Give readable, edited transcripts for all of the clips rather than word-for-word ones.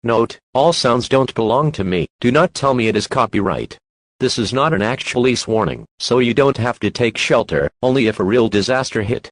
Note: all sounds don't belong to me. Do not tell me it is copyright. This is not an actual EAS warning, so you don't have to take shelter, only if a real disaster hit.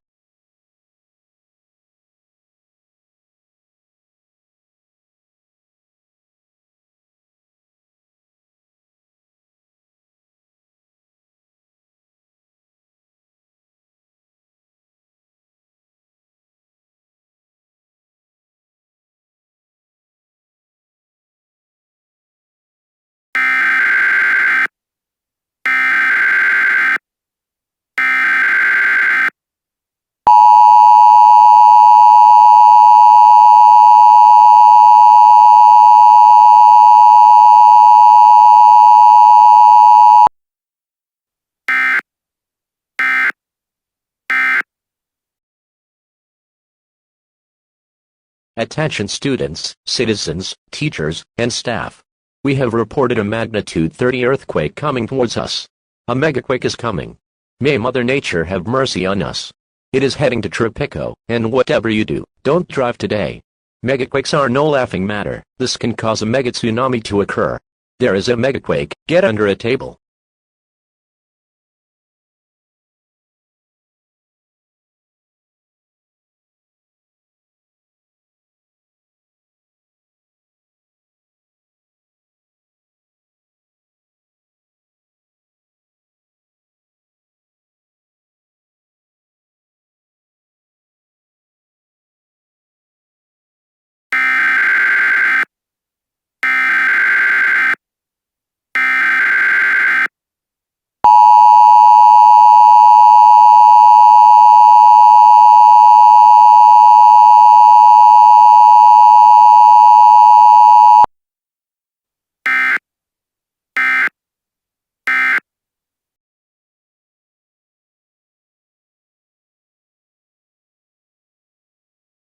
Attention students, citizens, teachers, and staff. We have reported a magnitude 30 earthquake coming towards us. A megaquake is coming. May Mother Nature have mercy on us. It is heading to Tropico, and whatever you do, don't drive today. Megaquakes are no laughing matter. This can cause a mega tsunami to occur. There is a megaquake, get under a table.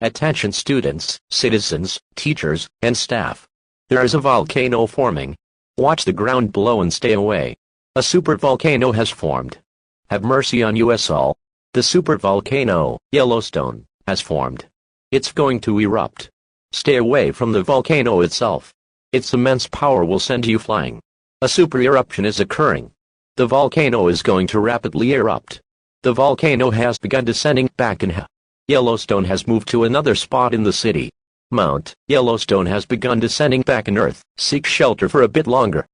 Attention students, citizens, teachers, and staff. There is a volcano forming. Watch the ground below and stay away. A supervolcano has formed. Have mercy on us all. The supervolcano, Yellowstone, has formed. It's going to erupt. Stay away from the volcano itself. Its immense power will send you flying. A super eruption is occurring. The volcano is going to rapidly erupt. The volcano has begun descending back in Yellowstone has moved to another spot in the city. Mount Yellowstone has begun descending back in Earth. Seek shelter for a bit longer.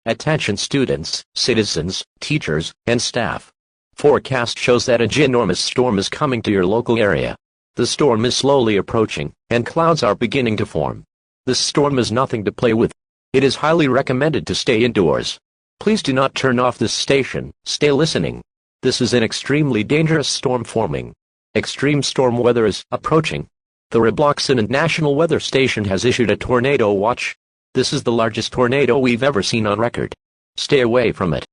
Attention students, citizens, teachers, and staff. Forecast shows that a ginormous storm is coming to your local area. The storm is slowly approaching, and clouds are beginning to form. This storm is nothing to play with. It is highly recommended to stay indoors. Please do not turn off this station, stay listening. This is an extremely dangerous storm forming. Extreme storm weather is approaching. The Robloxen National Weather Station has issued a tornado watch. This is the largest tornado we've ever seen on record. Stay away from it.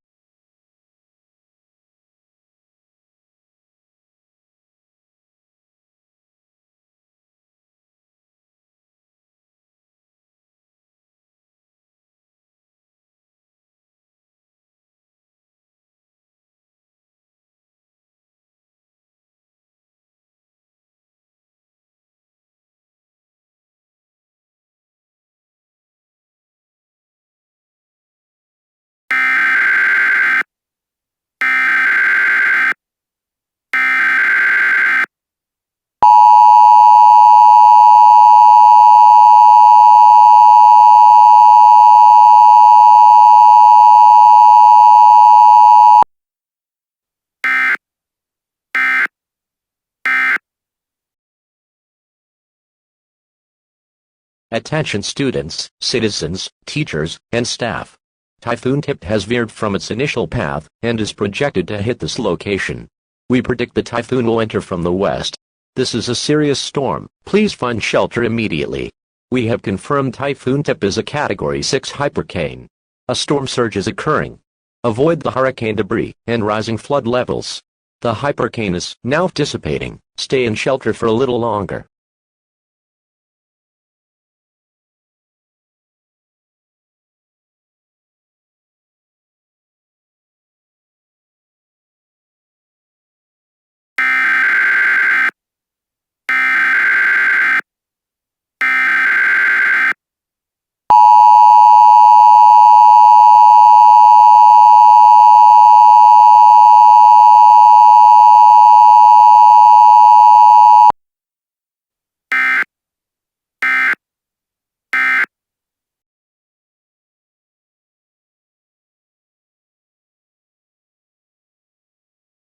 Attention students, citizens, teachers, and staff. Typhoon Tip has veered from its initial path and is projected to hit this location. We predict the typhoon will enter from the west. This is a serious storm. Please find shelter immediately. We have confirmed Typhoon Tip is a Category 6 hypercane. A storm surge is occurring. Avoid the hurricane debris and rising flood levels. The hypercane is now dissipating. Stay in shelter for a little longer.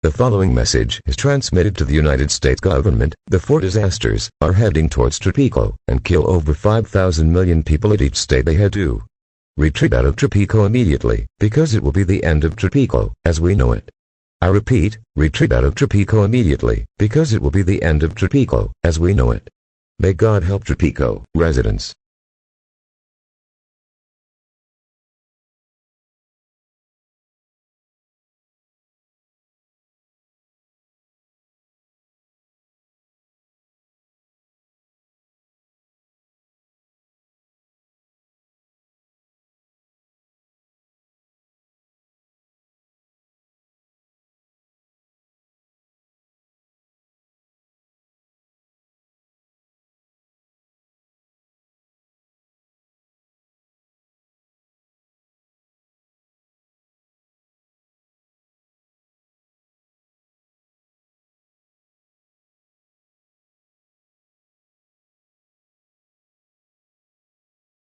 The following message is transmitted to the United States government. The 4 disasters are heading towards Tropico and kill over 5,000 million people at each state they head to. Retreat out of Tropico immediately, because it will be the end of Tropico as we know it. I repeat, retreat out of Tropico immediately, because it will be the end of Tropico as we know it. May God help Tropico residents.